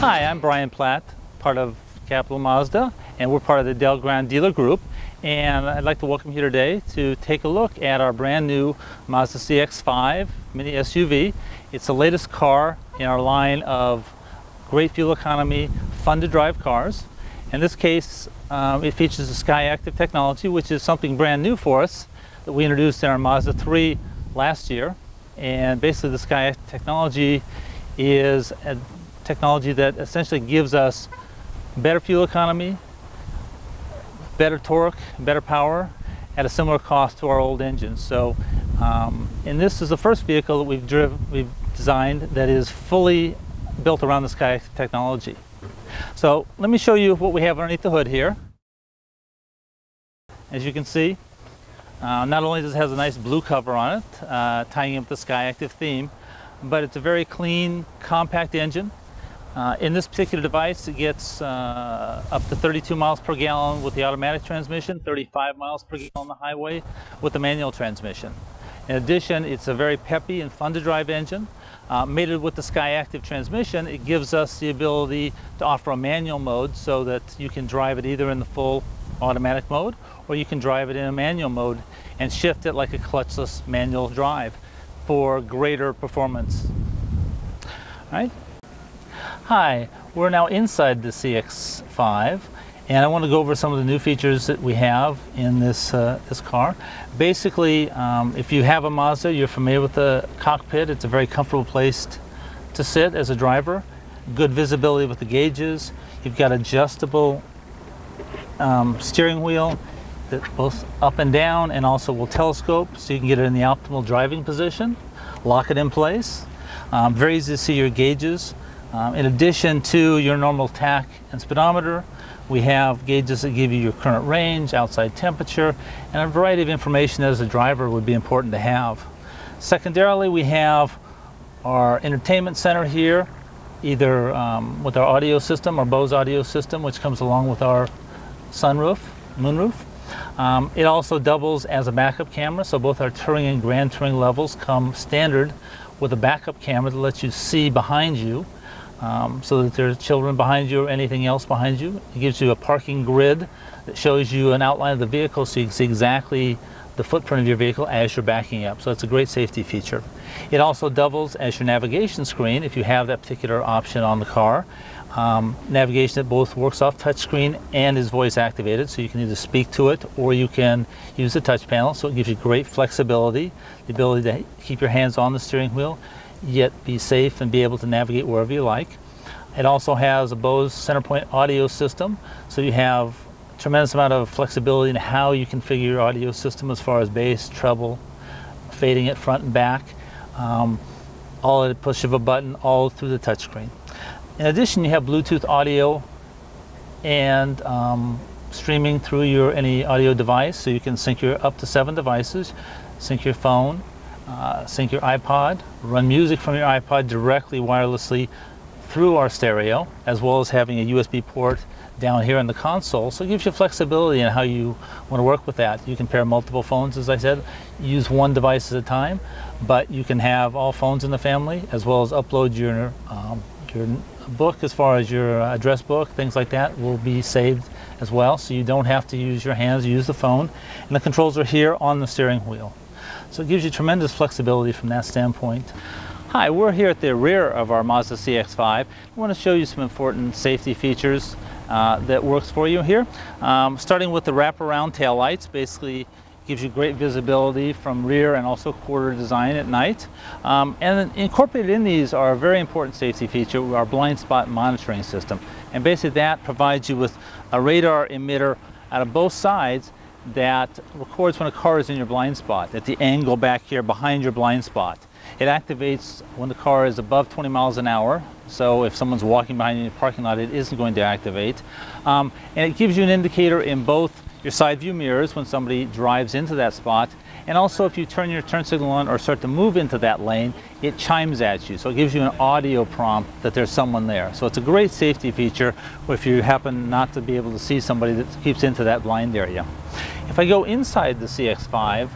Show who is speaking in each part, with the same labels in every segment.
Speaker 1: Hi, I'm Platt, part of Capitol Mazda, and we're part of the Del Grande dealer group. And I'd like to welcome you today to take a look at our brand new Mazda CX-5 mini SUV. It's the latest car in our line of great fuel economy, fun to drive cars. In this case, it features the SkyActiv technology, which is something brand new for us that we introduced in our Mazda 3 last year. And basically the SkyActiv technology is a technology that essentially gives us better fuel economy, better torque, better power at a similar cost to our old engines. So, and this is the first vehicle that we've designed that is fully built around the SkyActiv technology. So let me show you what we have underneath the hood here. As you can see, not only does it have a nice blue cover on it, tying in with the SkyActiv theme, but it's a very clean, compact engine. In this particular device, it gets up to 32 miles per gallon with the automatic transmission, 35 miles per gallon on the highway with the manual transmission. In addition, it's a very peppy and fun to drive engine. Mated with the SkyActiv transmission, it gives us the ability to offer a manual mode so that you can drive it either in the full automatic mode or you can drive it in a manual mode and shift it like a clutchless manual drive for greater performance. All right. Hi, we're now inside the CX-5 and I want to go over some of the new features that we have in this car. Basically, if you have a Mazda, you're familiar with the cockpit. It's a very comfortable place to sit as a driver. Good visibility with the gauges. You've got adjustable steering wheel that both up and down and also will telescope so you can get it in the optimal driving position, lock it in place. Very easy to see your gauges. In addition to your normal tach and speedometer, we have gauges that give you your current range, outside temperature, and a variety of information that as a driver would be important to have. Secondarily, we have our entertainment center here, either with our audio system or Bose audio system, which comes along with our sunroof, moonroof. It also doubles as a backup camera, so both our touring and grand touring levels come standard with a backup camera that lets you see behind you. So that there's children behind you or anything else behind you. It gives you a parking grid that shows you an outline of the vehicle so you can see exactly the footprint of your vehicle as you're backing up. So it's a great safety feature. It also doubles as your navigation screen if you have that particular option on the car. Navigation that both works off touchscreen and is voice activated, so you can either speak to it or you can use the touch panel. So it gives you great flexibility, the ability to keep your hands on the steering wheel, yet be safe and be able to navigate wherever you like. It also has a Bose Centerpoint audio system, so you have a tremendous amount of flexibility in how you configure your audio system as far as bass, treble, fading it front and back, all at a push of a button, all through the touchscreen. In addition, you have Bluetooth audio and streaming through any audio device, so you can sync your up to 7 devices, sync your phone, sync your iPod, run music from your iPod directly wirelessly through our stereo, as well as having a USB port down here in the console. So it gives you flexibility in how you want to work with that. You can pair multiple phones, as I said, use one device at a time, but you can have all phones in the family, as well as upload your book, as far as your address book, things like that will be saved as well. So you don't have to use your hands, use the phone. And the controls are here on the steering wheel. So it gives you tremendous flexibility from that standpoint. Hi, we're here at the rear of our Mazda CX-5. I want to show you some important safety features that works for you here. Starting with the wraparound taillights, basically gives you great visibility from rear and also quarter design at night. And then incorporated in these are a very important safety feature, our blind spot monitoring system. And basically that provides you with a radar emitter out of both sides that records when a car is in your blind spot, at the angle back here behind your blind spot. It activates when the car is above 20 miles an hour, so if someone's walking behind you in the parking lot, it isn't going to activate. And it gives you an indicator in both your side view mirrors when somebody drives into that spot, and also if you turn your turn signal on or start to move into that lane, it chimes at you. So it gives you an audio prompt that there's someone there. So it's a great safety feature if you happen not to be able to see somebody that keeps into that blind area. If I go inside the CX-5,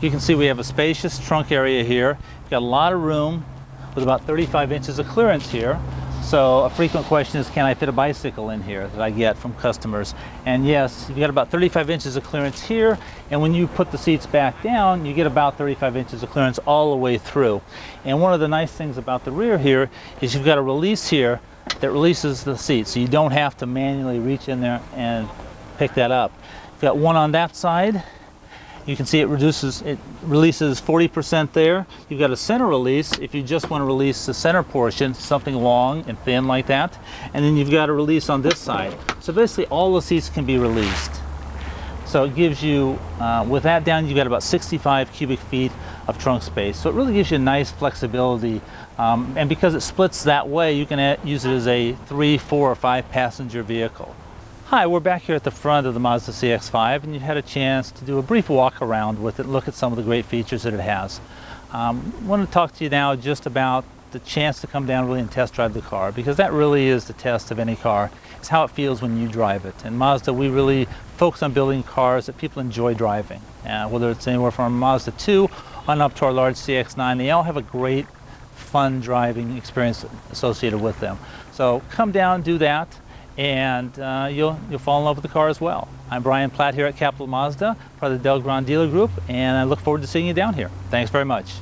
Speaker 1: you can see we have a spacious trunk area here. We've got a lot of room with about 35 inches of clearance here. So a frequent question is, can I fit a bicycle in here, that I get from customers? And yes, you've got about 35 inches of clearance here, and when you put the seats back down, you get about 35 inches of clearance all the way through. And one of the nice things about the rear here is you've got a release here that releases the seat, so you don't have to manually reach in there and pick that up. You've got one on that side. You can see it releases 40% there. You've got a center release if you just want to release the center portion, something long and thin like that. And then you've got a release on this side. So basically all the seats can be released. So it gives you, with that down, you've got about 65 cubic feet of trunk space. So it really gives you nice flexibility. And because it splits that way, you can use it as a 3, 4, or 5 passenger vehicle. Hi, we're back here at the front of the Mazda CX-5, and you had a chance to do a brief walk around with it, look at some of the great features that it has. I want to talk to you now just about the chance to come down really and test drive the car, because that really is the test of any car. It's how it feels when you drive it. And Mazda, we really focus on building cars that people enjoy driving. Whether it's anywhere from a Mazda 2 on up to our large CX-9, they all have a great, fun driving experience associated with them. So come down, do that, and you'll fall in love with the car as well. I'm Brian Platt here at Capitol Mazda, part of the Del Grande Dealer Group, and I look forward to seeing you down here. Thanks very much.